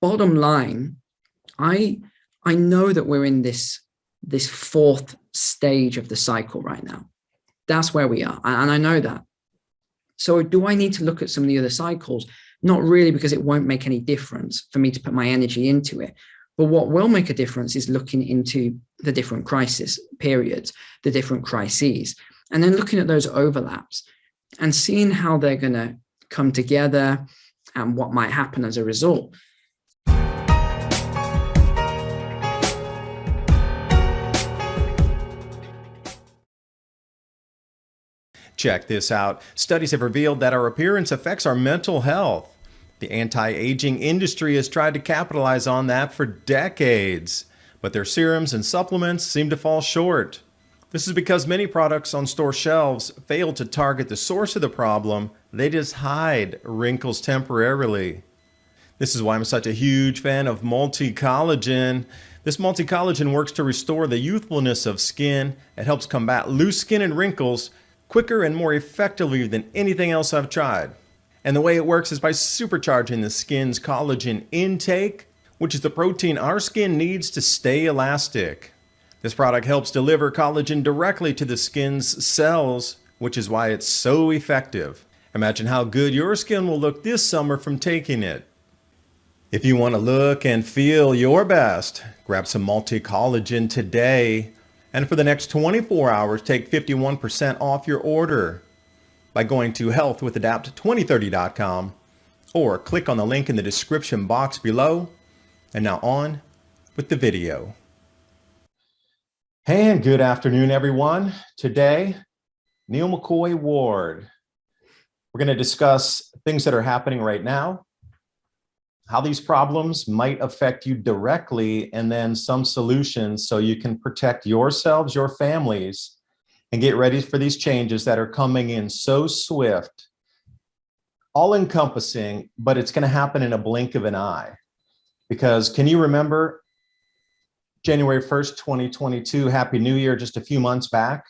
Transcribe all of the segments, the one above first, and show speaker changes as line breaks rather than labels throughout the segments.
bottom line, I know that we're in this fourth stage of the cycle right now. That's where we are. And I know that. So do I need to look at some of the other cycles? Not really, because it won't make any difference for me to put my energy into it. But what will make a difference is looking into the different crisis periods, the different crises, and then looking at those overlaps and seeing how they're going to come together and what might happen as a result.
Check this out. Studies have revealed that our appearance affects our mental health. The anti-aging industry has tried to capitalize on that for decades, but their serums and supplements seem to fall short. This is because many products on store shelves fail to target the source of the problem. They just hide wrinkles temporarily. This is why I'm such a huge fan of multi-collagen. This multi-collagen works to restore the youthfulness of skin. It helps combat loose skin and wrinkles quicker and more effectively than anything else I've tried. And the way it works is by supercharging the skin's collagen intake, which is the protein our skin needs to stay elastic. This product helps deliver collagen directly to the skin's cells, which is why it's so effective. Imagine how good your skin will look this summer from taking it. If you want to look and feel your best, grab some multi-collagen today. And for the next 24 hours, take 51% off your order by going to healthwithadapt2030.com or click on the link in the description box below. And now on with the video. Hey, and good afternoon, everyone. Today, Neil McCoy Ward. We're going to discuss things that are happening right now, how these problems might affect you directly, and then some solutions so you can protect yourselves, your families, and get ready for these changes that are coming in so swift, all-encompassing, but it's going to happen in a blink of an eye. Because can you remember January 1st, 2022, Happy New Year, just a few months back?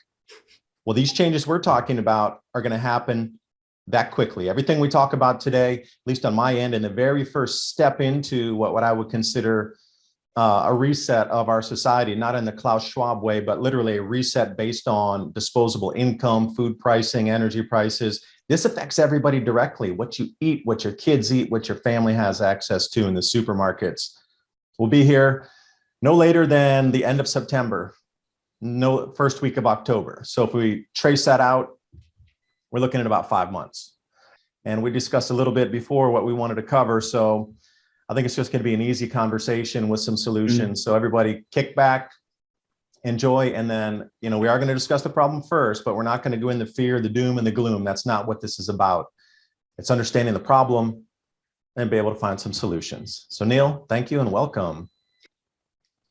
Well, these changes we're talking about are going to happen that quickly. Everything we talk about today, at least on my end, and the very first step into what I would consider a reset of our society, not in the Klaus Schwab way, but literally a reset based on disposable income, food pricing, energy prices. This affects everybody directly. What you eat, what your kids eat, what your family has access to in the supermarkets. We'll be here no later than the end of September, no first week of October. So if we trace that out, we're looking at about 5 months. And we discussed a little bit before what we wanted to cover. So I think it's just going to be an easy conversation with some solutions. So everybody kick back, enjoy. And then, we are going to discuss the problem first, but we're not going to go into fear, the doom and the gloom. That's not what this is about. It's understanding the problem and be able to find some solutions. So Neil, thank you and welcome.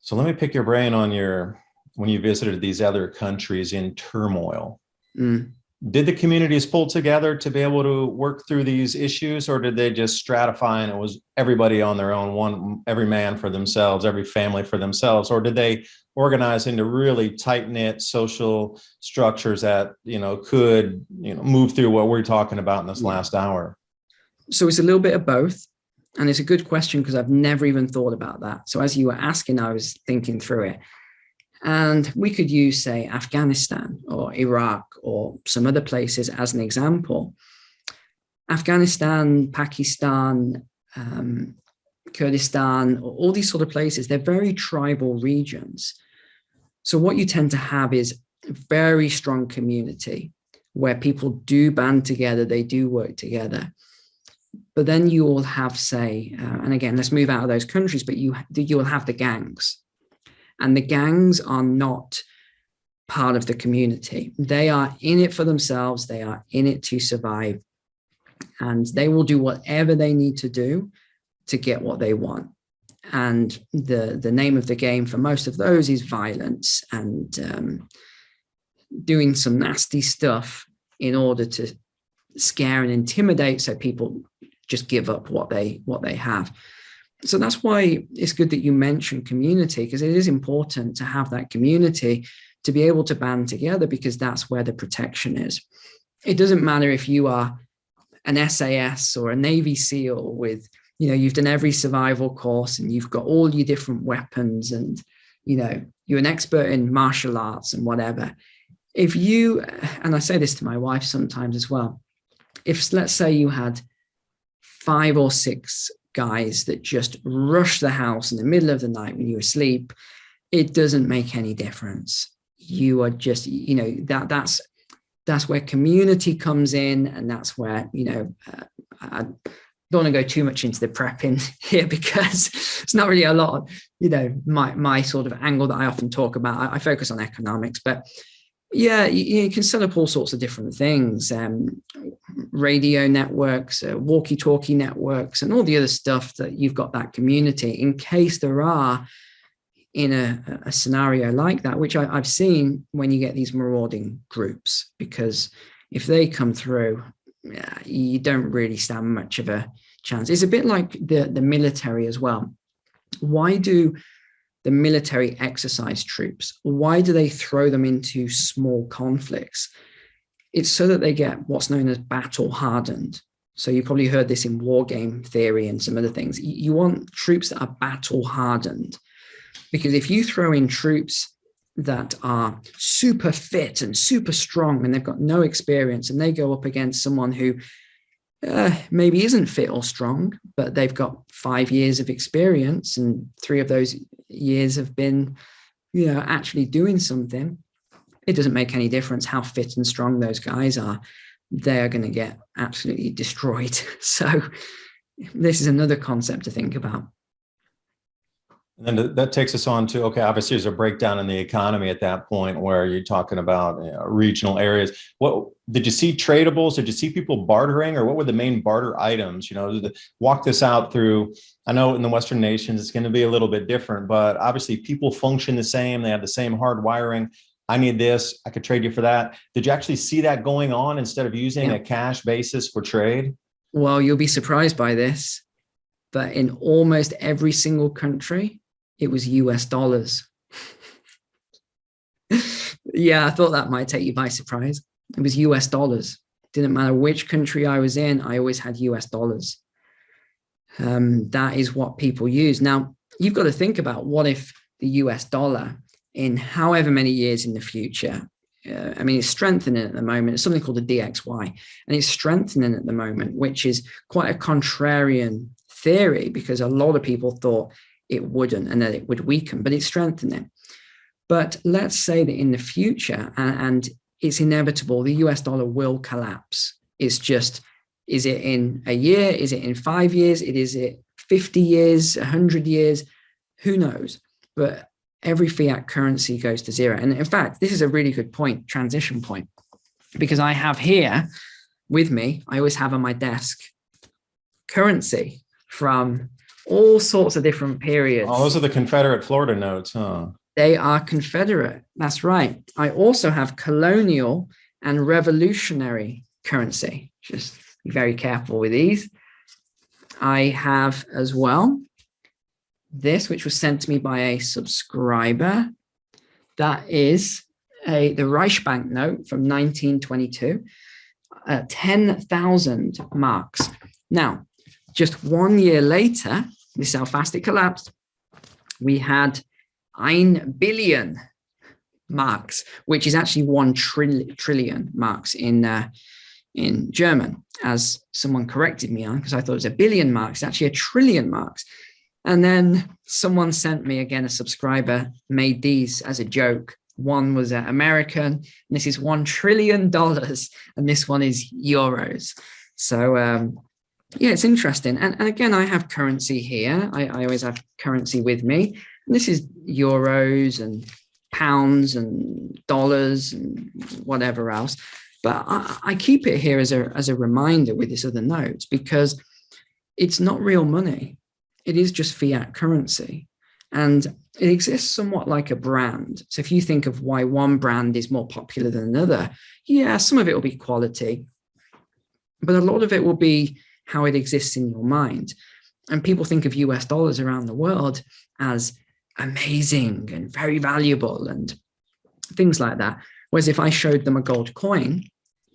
So let me pick your brain on when you visited these other countries in turmoil. Did the communities pull together to be able to work through these issues, or did they just stratify and it was everybody on their own, every man for themselves, every family for themselves? Or did they organize into really tight-knit social structures that, could, move through what we're talking about in this last hour?
So it's a little bit of both. And it's a good question because I've never even thought about that. So as you were asking, I was thinking through it. And we could use, say, Afghanistan or Iraq or some other places as an example. Afghanistan, Pakistan, Kurdistan, all these sort of places, they're very tribal regions. So what you tend to have is a very strong community where people do band together, they do work together. But then you will have, say, and again, let's move out of those countries, but you'll have the gangs. And the gangs are not part of the community. They are in it for themselves. They are in it to survive. And they will do whatever they need to do to get what they want. And the name of the game for most of those is violence and doing some nasty stuff in order to scare and intimidate so people just give up what they have. So that's why it's good that you mentioned community, because it is important to have that community to be able to band together, because that's where the protection is. It doesn't matter if you are an SAS or a Navy SEAL with you've done every survival course and you've got all your different weapons and, you're an expert in martial arts and whatever. If you, and I say this to my wife sometimes as well, if let's say you had 5 or 6 guys that just rush the house in the middle of the night when you're asleep, it doesn't make any difference. You are just, that's where community comes in, and that's where, I don't want to go too much into the prepping here because it's not really a lot of, my sort of angle that I often talk about. I focus on economics, but yeah, you can set up all sorts of different things, radio networks, walkie-talkie networks, and all the other stuff that you've got that community in case there are in a scenario like that, which I've seen when you get these marauding groups, because if they come through, you don't really stand much of a chance. It's a bit like the military as well. Why do the military exercise troops? Why do they throw them into small conflicts? It's so that they get what's known as battle hardened. So you probably heard this in war game theory and some other things. You want troops that are battle hardened, because if you throw in troops that are super fit and super strong and they've got no experience and they go up against someone who maybe isn't fit or strong, but they've got 5 years of experience and 3 of those years have been, actually doing something, it doesn't make any difference how fit and strong those guys are. They're going to get absolutely destroyed. So this is another concept to think about.
And then that takes us on to, okay, obviously there's a breakdown in the economy at that point where you're talking about regional areas. What did you see tradables? Did you see people bartering, or what were the main barter items? Walk this out through. I know in the Western nations, it's going to be a little bit different, but obviously people function the same. They have the same hard wiring. I need this, I could trade you for that. Did you actually see that going on instead of using a cash basis for trade?
Well, you'll be surprised by this, but in almost every single country, it was US dollars. Yeah, I thought that might take you by surprise. It was US dollars. Didn't matter which country I was in, I always had US dollars. That is what people use. Now, you've got to think about, what if the US dollar in however many years in the future, it's strengthening at the moment. It's something called the DXY, and it's strengthening at the moment, which is quite a contrarian theory because a lot of people thought it wouldn't and that it would weaken, but it's strengthening. But let's say that in the future, and it's inevitable, the US dollar will collapse. It's just, is it in a year? Is it in 5 years? Is it 50 years, 100 years? Who knows? But every fiat currency goes to zero. And in fact, this is a really good point, transition point, because I have here with me, I always have on my desk, currency from all sorts of different periods.
Oh, those are the Confederate Florida notes, huh?
They are Confederate. That's right. I also have colonial and revolutionary currency. Just be very careful with these. I have as well this, which was sent to me by a subscriber. That is the Reichsbank note from 1922, 10,000 marks. Now, just 1 year later, this is how fast it collapsed, we had 1 billion marks, which is actually 1 trillion marks in German, as someone corrected me on, because I thought it was 1 billion marks. It's actually 1 trillion marks. And then someone sent me, again, a subscriber made these as a joke. One was American, and this is $1 trillion, and this one is euros. So, yeah, it's interesting. And again, I have currency here. I always have currency with me. And this is euros and pounds and dollars and whatever else. But I keep it here as a reminder with this other notes, because it's not real money. It is just fiat currency. And it exists somewhat like a brand. So if you think of why one brand is more popular than another, yeah, some of it will be quality, but a lot of it will be how it exists in your mind. And people think of US dollars around the world as amazing and very valuable and things like that. Whereas if I showed them a gold coin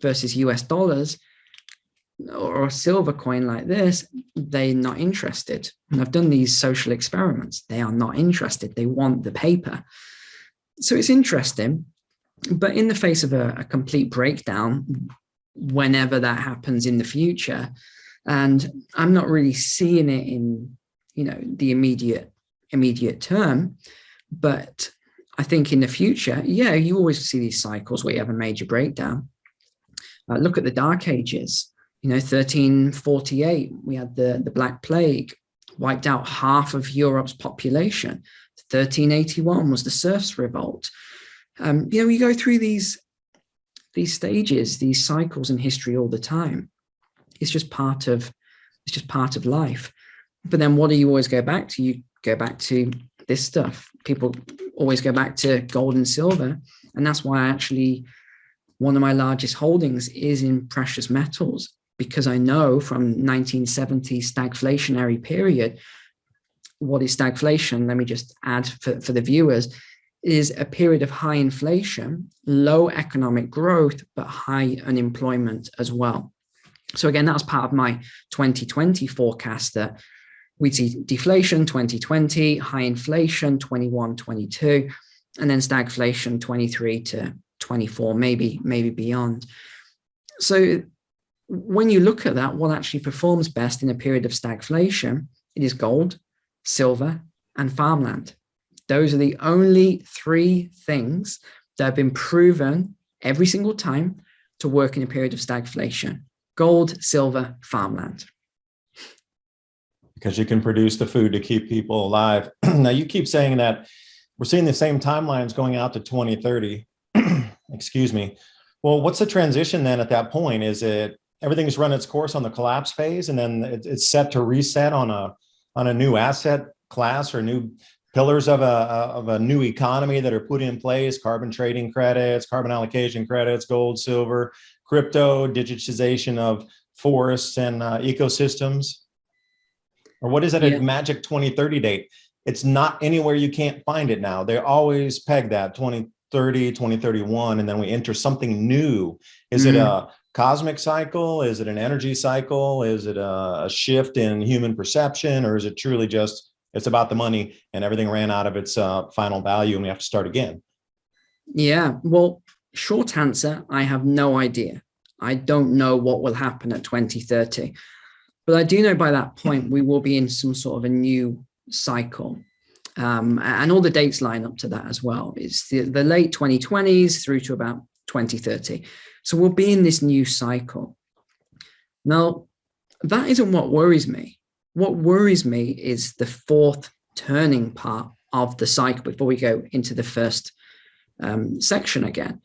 versus US dollars, or a silver coin like this, they're not interested. And I've done these social experiments. They are not interested. They want the paper. So it's interesting. But in the face of a complete breakdown, whenever that happens in the future, and I'm not really seeing it in, the immediate term, but I think in the future, you always see these cycles where you have a major breakdown. Look at the Dark Ages. 1348, we had the Black Plague, wiped out half of Europe's population. 1381 was the Serfs' Revolt. You go through these stages, these cycles in history all the time. It's just part of life. But then what do you always go back to? You go back to this stuff. People always go back to gold and silver. And that's why one of my largest holdings is in precious metals, because I know from 1970 stagflationary period, what is stagflation? Let me just add for the viewers, is a period of high inflation, low economic growth, but high unemployment as well. So again, that was part of my 2020 forecast, that we'd see deflation 2020, high inflation 21, 22, and then stagflation 23 to 24, maybe beyond. So when you look at that, what actually performs best in a period of stagflation, it is gold, silver, and farmland. Those are the only three things that have been proven every single time to work in a period of stagflation: gold, silver, farmland.
Because you can produce the food to keep people alive. Now, you keep saying that we're seeing the same timelines going out to 2030. Excuse me. Well, what's the transition then at that point? Is it everything's run its course on the collapse phase, and then it's set to reset on a new asset class or new pillars of a new economy that are put in place: carbon trading credits, carbon allocation credits, gold, silver, crypto, digitization of forests and ecosystems? Or what is it, a magic 2030 date? It's not anywhere, you can't find it now. They always peg that 2030, 2031, and then we enter something new. Is it a cosmic cycle? Is it an energy cycle? Is it a shift in human perception? Or is it truly just, it's about the money and everything ran out of its final value and we have to start again?
Yeah, well, short answer, I have no idea. I don't know what will happen at 2030. But I do know by that point, we will be in some sort of a new cycle. And all the dates line up to that as well. It's the late 2020s through to about 2030. So we'll be in this new cycle. Now, that isn't what worries me. What worries me is the fourth turning part of the cycle before we go into the first section again.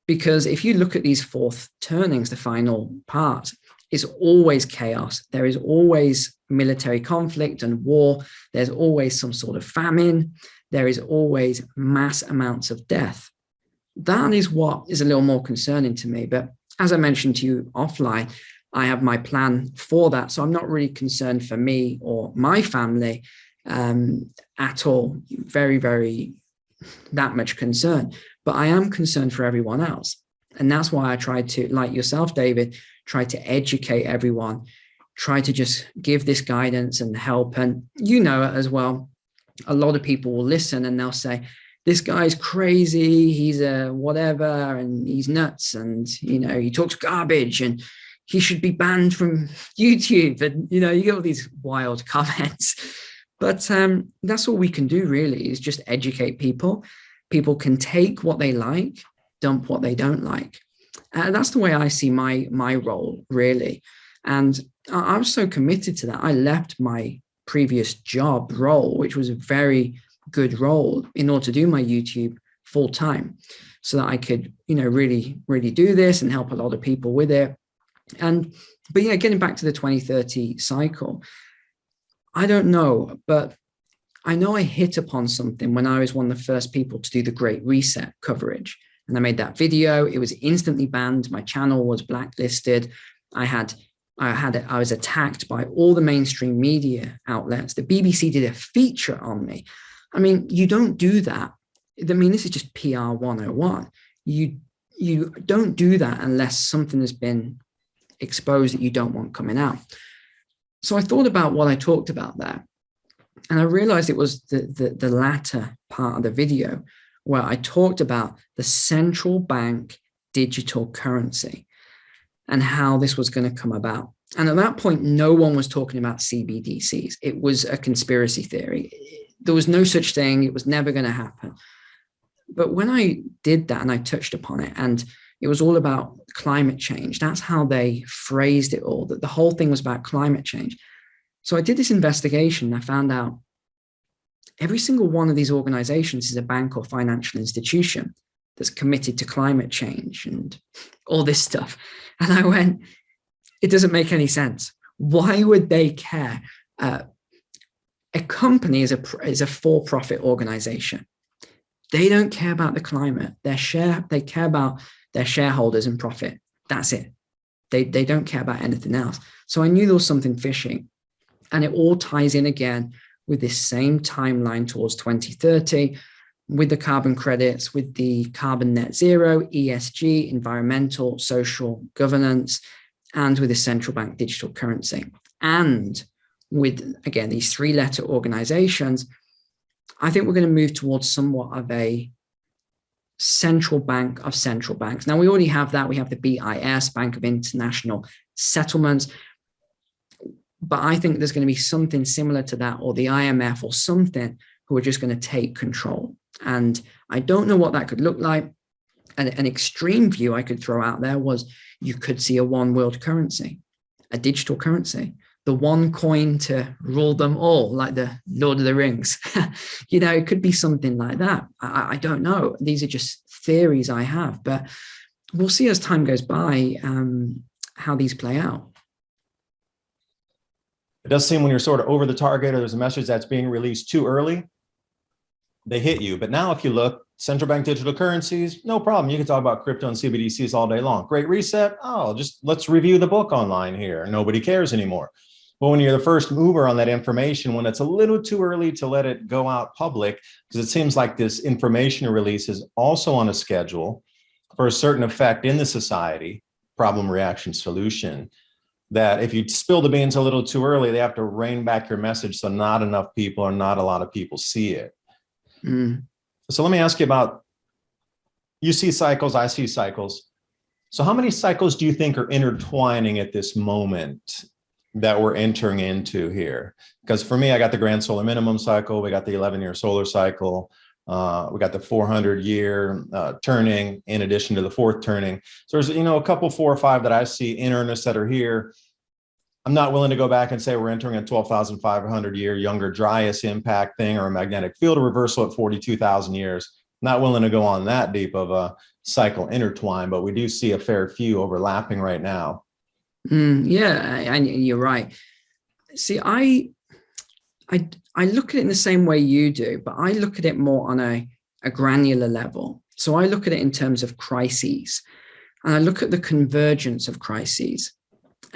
Because if you look at these fourth turnings, the final part, it's always chaos. There is always military conflict and war. There's always some sort of famine. There is always mass amounts of death. That is what is a little more concerning to me. But as I mentioned to you offline, I have my plan for that. So I'm not really concerned for me or my family at all. Very, very that much concern. But I am concerned for everyone else. And that's why I try to, like yourself, David, try to educate everyone, try to just give this guidance and help. And you know it as well. A lot of people will listen and they'll say, this guy's crazy, he's a whatever, and he's nuts, and, he talks garbage, and he should be banned from YouTube. And, you get all these wild comments. But that's all we can do, really, is just educate people. People can take what they like, dump what they don't like. That's the way I see my role, really. And I was so committed to that. I left my previous job role, which was a very good role, in order to do my YouTube full time, so that I could, really, really do this and help a lot of people with it. But getting back to the 2030 cycle, I don't know, but I know I hit upon something when I was one of the first people to do the Great Reset coverage. And I made that video. It was instantly banned. My channel was blacklisted. I was attacked by all the mainstream media outlets. The BBC did a feature on me. I mean, you don't do that. I mean, this is just PR 101. You don't do that unless something has been exposed that you don't want coming out. So I thought about what I talked about there. And I realized it was the latter part of the video where I talked about the central bank digital currency and how this was going to come about. And at that point, no one was talking about CBDCs. It was a conspiracy theory. There was no such thing. It was never going to happen. But when I did that and I touched upon it, and it was all about climate change, that's how they phrased it all, that the whole thing was about climate change. So I did this investigation and I found out every single one of these organizations is a bank or financial institution that's committed to climate change and all this stuff. And I went, it doesn't make any sense. Why would they care? A company is a for-profit organization. They don't care about the climate. They care about their shareholders and profit. That's it. They don't care about anything else. So I knew there was something fishy. And it all ties in again with this same timeline towards 2030, with the carbon credits, with the carbon net zero, ESG, environmental, social governance, and with the central bank digital currency. And with, again, these three-letter organizations, I think we're going to move towards somewhat of a central bank of central banks. Now, we already have that. We have the BIS, Bank of International Settlements. But I think there's going to be something similar to that, or the IMF or something, who are just going to take control. And I don't know what that could look like. An extreme view I could throw out there was you could see a one world currency, a digital currency, the one coin to rule them all, like the Lord of the Rings. It could be something like that. I don't know. These are just theories I have, but we'll see as time goes by how these play out.
It does seem when you're sort of over the target or there's a message that's being released too early, they hit you. But now if you look, central bank digital currencies, no problem. You can talk about crypto and CBDCs all day long. Great reset. Oh, just let's review the book online here. Nobody cares anymore. But when you're the first mover on that information, when it's a little too early to let it go out public, because it seems like this information release is also on a schedule for a certain effect in the society, problem, reaction, solution, that if you spill the beans a little too early, they have to rein back your message so not enough people or not a lot of people see it. So let me ask you about, you see cycles, I see cycles. So how many cycles do you think are intertwining at this moment that we're entering into here? Because for me, I got the grand solar minimum cycle. We got the 11-year solar cycle. We got the 400-year turning in addition to the fourth turning. So there's, a couple, 4 or 5 that I see in earnest that are here. I'm not willing to go back and say we're entering a 12,500-year younger Dryas impact thing or a magnetic field reversal at 42,000 years. Not willing to go on that deep of a cycle intertwine, but we do see a fair few overlapping right now.
Yeah, and you're right. See, I look at it in the same way you do, but I look at it more on a granular level. So I look at it in terms of crises, and I look at the convergence of crises.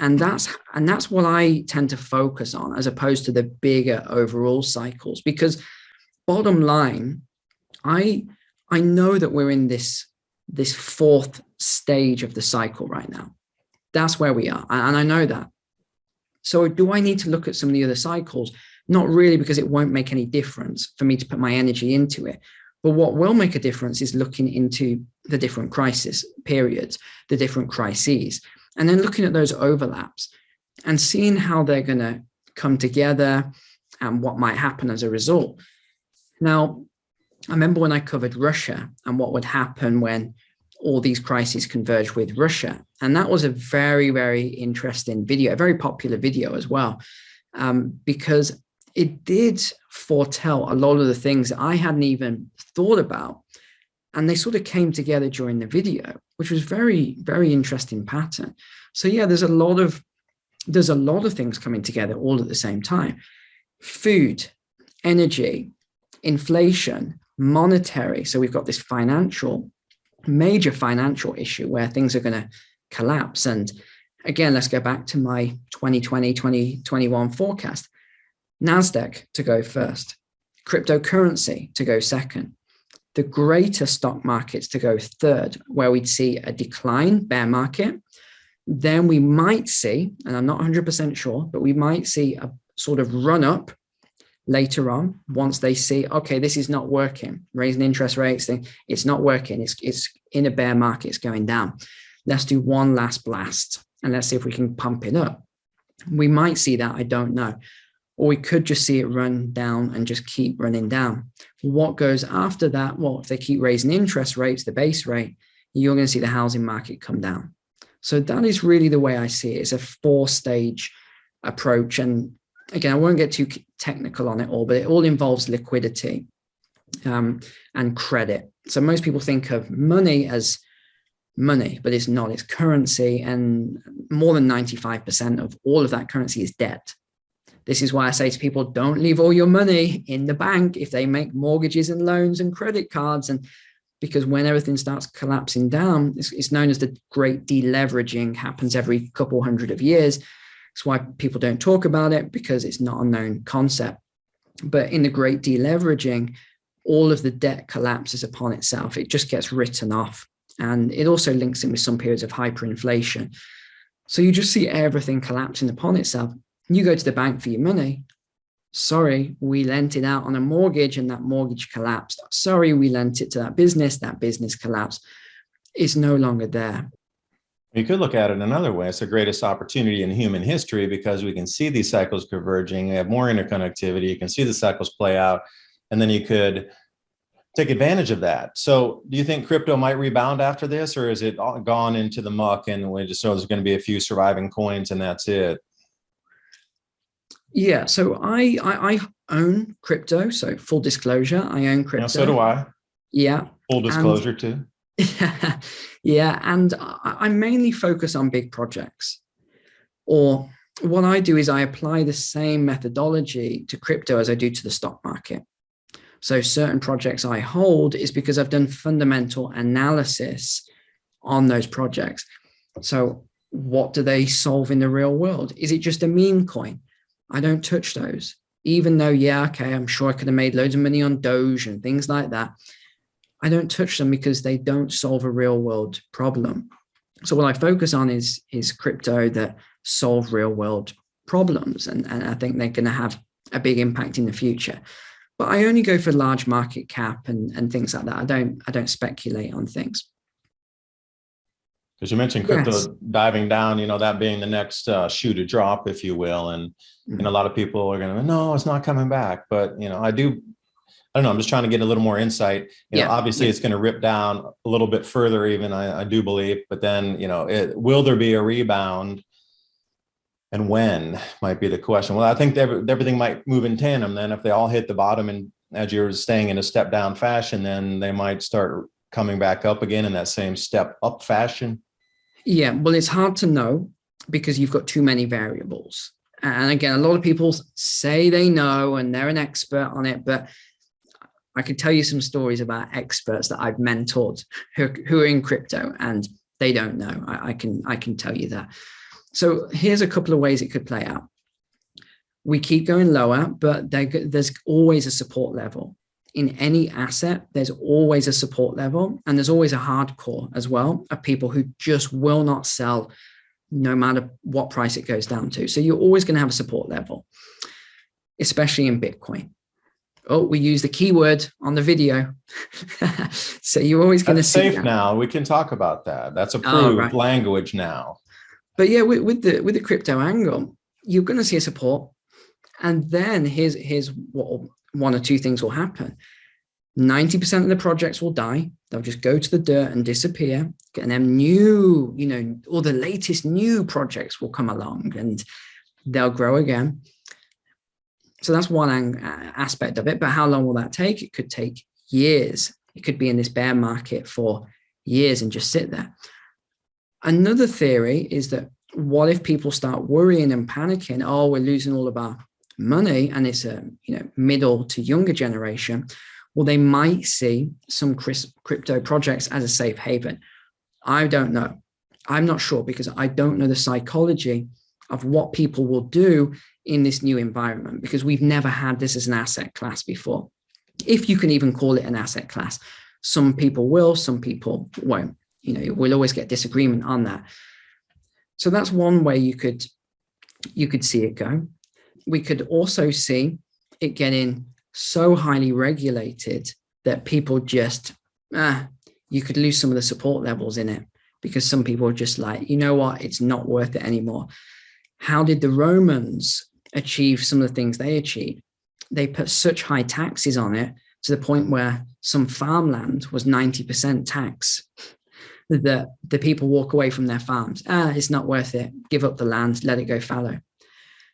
And that's what I tend to focus on, as opposed to the bigger overall cycles. Because bottom line, I know that we're in this fourth stage of the cycle right now. That's where we are. And I know that. So do I need to look at some of the other cycles? Not really, because it won't make any difference for me to put my energy into it. But what will make a difference is looking into the different crisis periods, the different crises, and then looking at those overlaps and seeing how they're going to come together and what might happen as a result. Now, I remember when I covered Russia and what would happen when all these crises converge with Russia. And that was a very, very interesting video, a very popular video as well, because it did foretell a lot of the things that I hadn't even thought about. And they sort of came together during the video, which was very, very interesting pattern. So yeah, there's a lot of things coming together all at the same time. Food, energy, inflation, monetary. So we've got this major financial issue where things are going to collapse. And again, let's go back to my 2020, 2021 forecast. NASDAQ to go first, cryptocurrency to go second, the greater stock markets to go third, where we'd see a decline, bear market, then we might see, and I'm not 100% sure, but we might see a sort of run up later on once they see, okay, this is not working. Raising interest rates, it's not working. It's in a bear market, it's going down. Let's do one last blast and let's see if we can pump it up. We might see that, I don't know. Or we could just see it run down and just keep running down. What goes after that? Well, if they keep raising interest rates, the base rate, you're going to see the housing market come down. So that is really the way I see it. It's a 4-stage approach. And again, I won't get too technical on it all, but it all involves liquidity and credit. So most people think of money as money, but it's not. It's currency. And more than 95% of all of that currency is debt. This is why I say to people, don't leave all your money in the bank if they make mortgages and loans and credit cards. And because when everything starts collapsing down, it's known as the great deleveraging, happens every couple hundred of years. It's why people don't talk about it, because it's not a known concept. But in the great deleveraging, all of the debt collapses upon itself. It just gets written off. And it also links in with some periods of hyperinflation. So you just see everything collapsing upon itself. You go to the bank for your money. Sorry, we lent it out on a mortgage and that mortgage collapsed. Sorry, we lent it to that business collapsed. It's no longer there.
You could look at it another way. It's the greatest opportunity in human history because we can see these cycles converging. We have more interconnectivity. You can see the cycles play out, and then you could take advantage of that. So do you think crypto might rebound after this, or is it all gone into the muck and we just know there's going to be a few surviving coins and that's it?
Yeah, so I own crypto. So full disclosure, I own crypto.
Yeah, so do I.
Yeah.
Full disclosure too.
Yeah, and I mainly focus on big projects. Or what I do is I apply the same methodology to crypto as I do to the stock market. So certain projects I hold is because I've done fundamental analysis on those projects. So what do they solve in the real world? Is it just a meme coin? I don't touch those, even though, yeah, okay, I'm sure I could have made loads of money on Doge and things like that. I don't touch them because they don't solve a real world problem. So what I focus on is crypto that solve real world problems. And I think they're going to have a big impact in the future. But I only go for large market cap and things like that. I don't speculate on things.
Because you mentioned crypto diving down, that being the next shoe to drop, if you will. And a lot of people are going to, no, it's not coming back. But, I don't know. I'm just trying to get a little more insight. Obviously it's going to rip down a little bit further, even I do believe. But then, will there be a rebound? And when might be the question. Well, I think everything might move in tandem. Then if they all hit the bottom and as you're staying in a step down fashion, then they might start coming back up again in that same step up fashion.
Yeah, well, it's hard to know because you've got too many variables. And again, a lot of people say they know and they're an expert on it, but I could tell you some stories about experts that I've mentored who are in crypto and they don't know. I can tell you that. So here's a couple of ways it could play out. We keep going lower, but there's always a support level. In any asset, there's always a support level, and there's always a hardcore as well of people who just will not sell no matter what price it goes down to. So you're always going to have a support level, especially in Bitcoin. Oh, we use the keyword on the video. So you're always going to see
safe that. Now. We can talk about that. That's approved language now.
But yeah, with the crypto angle, you're going to see a support. And then here's what one or two things will happen. 90% of the projects will die. They'll just go to the dirt and disappear. And then new, or the latest new projects will come along and they'll grow again. So that's one aspect of it. But how long will that take? It could take years. It could be in this bear market for years and just sit there. Another theory is that what if people start worrying and panicking? Oh, we're losing all of our money, and it's a middle to younger generation. Well, they might see some crypto projects as a safe haven. I don't know. I'm not sure because I don't know the psychology of what people will do in this new environment because we've never had this as an asset class before. If you can even call it an asset class, some people will, some people won't. We'll always get disagreement on that. So that's one way you could see it go. We could also see it getting so highly regulated that people just, you could lose some of the support levels in it, because some people are just like, you know what, it's not worth it anymore. How did the Romans achieve some of the things they achieved? They put such high taxes on it to the point where some farmland was 90% tax, that the people walk away from their farms. It's not worth it. Give up the land, let it go fallow.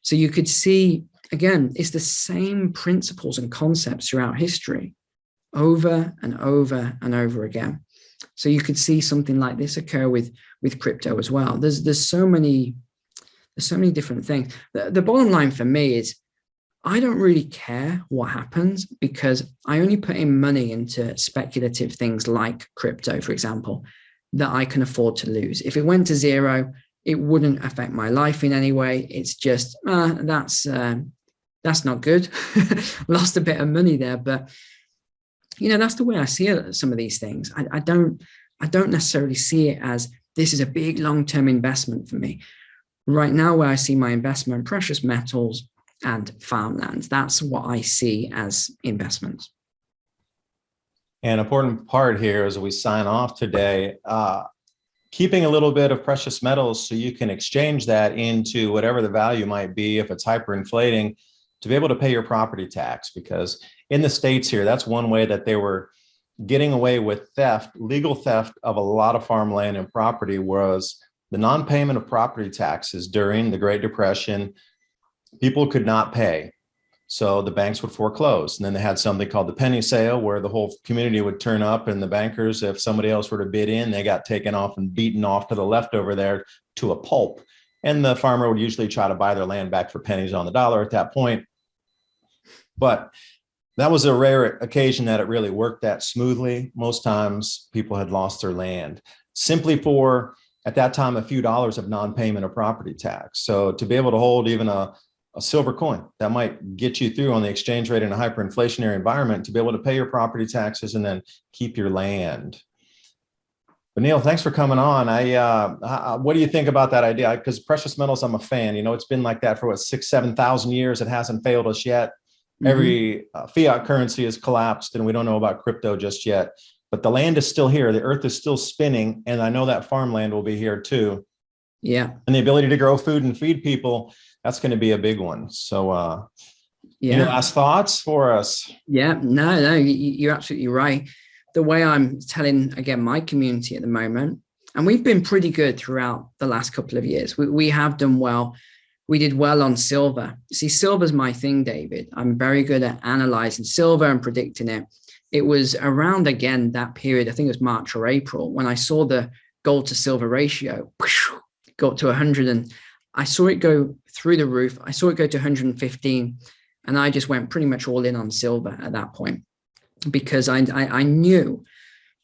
So you could see, again, it's the same principles and concepts throughout history, over and over and over again. So you could see something like this occur with crypto as well. There's so many different things. The bottom line for me is, I don't really care what happens, because I only put in money into speculative things like crypto, for example, that I can afford to lose. If it went to zero, it wouldn't affect my life in any way. It's just, that's not good. Lost a bit of money there, but that's the way I see it, some of these things. I don't necessarily see it as this is a big long-term investment for me. Right now, where I see my investment, precious metals and farmlands, that's what I see as investments.
An important part here as we sign off today, keeping a little bit of precious metals so you can exchange that into whatever the value might be if it's hyperinflating, to be able to pay your property tax. Because in the States here, that's one way that they were getting away with theft, legal theft of a lot of farmland and property, was the non-payment of property taxes during the Great Depression. People could not pay, so the banks would foreclose. And then they had something called the penny sale, where the whole community would turn up, and the bankers, if somebody else were to bid in, they got taken off and beaten off to the left over there to a pulp. And the farmer would usually try to buy their land back for pennies on the dollar at that point. But that was a rare occasion that it really worked that smoothly. Most times people had lost their land simply for, at that time, a few dollars of non-payment of property tax. So to be able to hold even a silver coin that might get you through on the exchange rate in a hyperinflationary environment, to be able to pay your property taxes and then keep your land. But Neil, thanks for coming on. What do you think about that idea? Because precious metals, I'm a fan. It's been like that for what, 6,000-7,000 years. It hasn't failed us yet. Mm-hmm. Every fiat currency has collapsed, and we don't know about crypto just yet. But the land is still here. The earth is still spinning. And I know that farmland will be here too.
Yeah.
And the ability to grow food and feed people, that's going to be a big one. So, any last thoughts for us?
Yeah, no, you're absolutely right. The way I'm telling, again, my community at the moment, and we've been pretty good throughout the last couple of years. We have done well. We did well on silver. See, silver's my thing, David. I'm very good at analyzing silver and predicting it. It was around, again, that period, I think it was March or April, when I saw the gold to silver ratio go up to 100, and I saw it go through the roof. I saw it go to 115, and I just went pretty much all in on silver at that point, because I knew,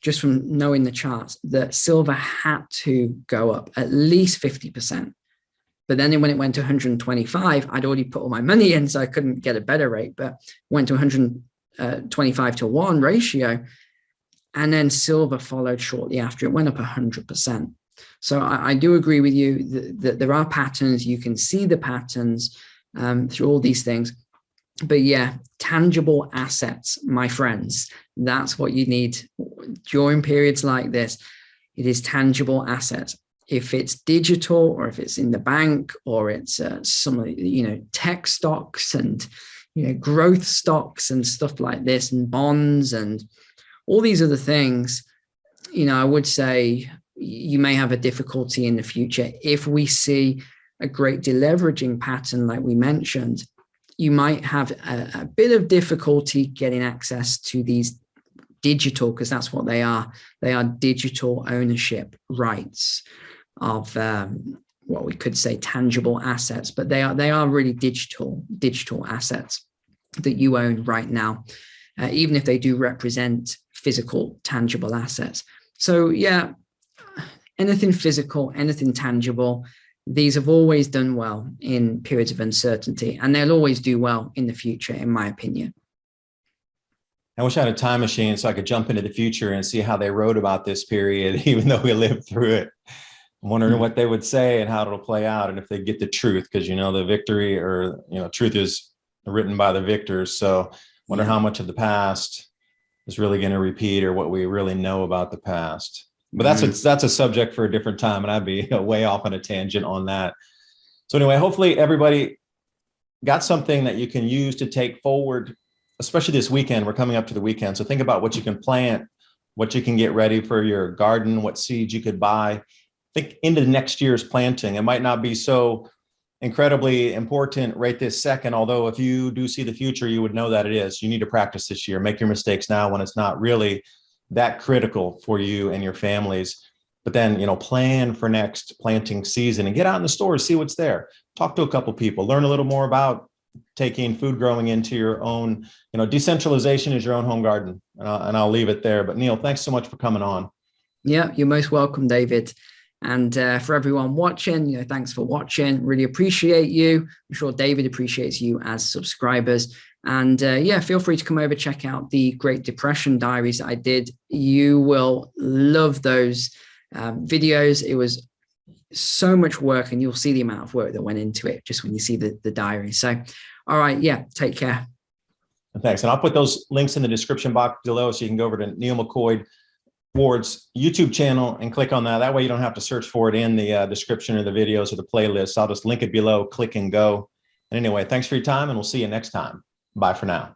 just from knowing the charts, that silver had to go up at least 50%. But then when it went to 125, I'd already put all my money in, so I couldn't get a better rate, but went to 125 to 1 ratio. And then silver followed shortly after. It went up 100%. So I do agree with you that there are patterns. You can see the patterns through all these things. But yeah, tangible assets, my friends, that's what you need during periods like this. It is tangible assets. If it's digital, or if it's in the bank, or it's some tech stocks and growth stocks and stuff like this, and bonds and all these other things, I would say you may have a difficulty in the future. If we see a great deleveraging pattern like we mentioned, you might have a bit of difficulty getting access to these digital, because that's what they are. They are digital ownership rights of what we could say tangible assets, but they are really digital assets that you own right now, even if they do represent physical tangible assets. So yeah, anything physical, anything tangible, these have always done well in periods of uncertainty, and they'll always do well in the future, in my opinion.
I wish I had a time machine so I could jump into the future and see how they wrote about this period, even though we lived through it. I'm wondering what they would say and how it'll play out, and if they get the truth, because the victory, or truth is written by the victors. So wonder how much of the past is really going to repeat, or what we really know about the past. But that's a subject for a different time, and I'd be way off on a tangent on that. So anyway, hopefully everybody got something that you can use to take forward, especially this weekend. We're coming up to the weekend. So think about what you can plant, what you can get ready for your garden, what seeds you could buy. Think into next year's planting. It might not be so incredibly important right this second, although if you do see the future, you would know that it is. You need to practice this year. Make your mistakes now when it's not really that critical for you and your families. But then, plan for next planting season and get out in the stores, see what's there. Talk to a couple people, learn a little more about taking food growing into your own, decentralization is your own home garden. And I'll leave it there. But Neil, thanks so much for coming on.
Yeah, you're most welcome, David. And for everyone watching, thanks for watching. Really appreciate you. I'm sure David appreciates you as subscribers. And feel free to come over, check out the Great Depression diaries that I did. You will love those videos. It was so much work, and you'll see the amount of work that went into it just when you see the diary. So, all right. Yeah. Take care.
Thanks. And I'll put those links in the description box below, so you can go over to Neil McCoy Ward's YouTube channel and click on that. That way you don't have to search for it in the description or the videos or the playlist. I'll just link it below, click and go. And anyway, thanks for your time, and we'll see you next time. Bye for now.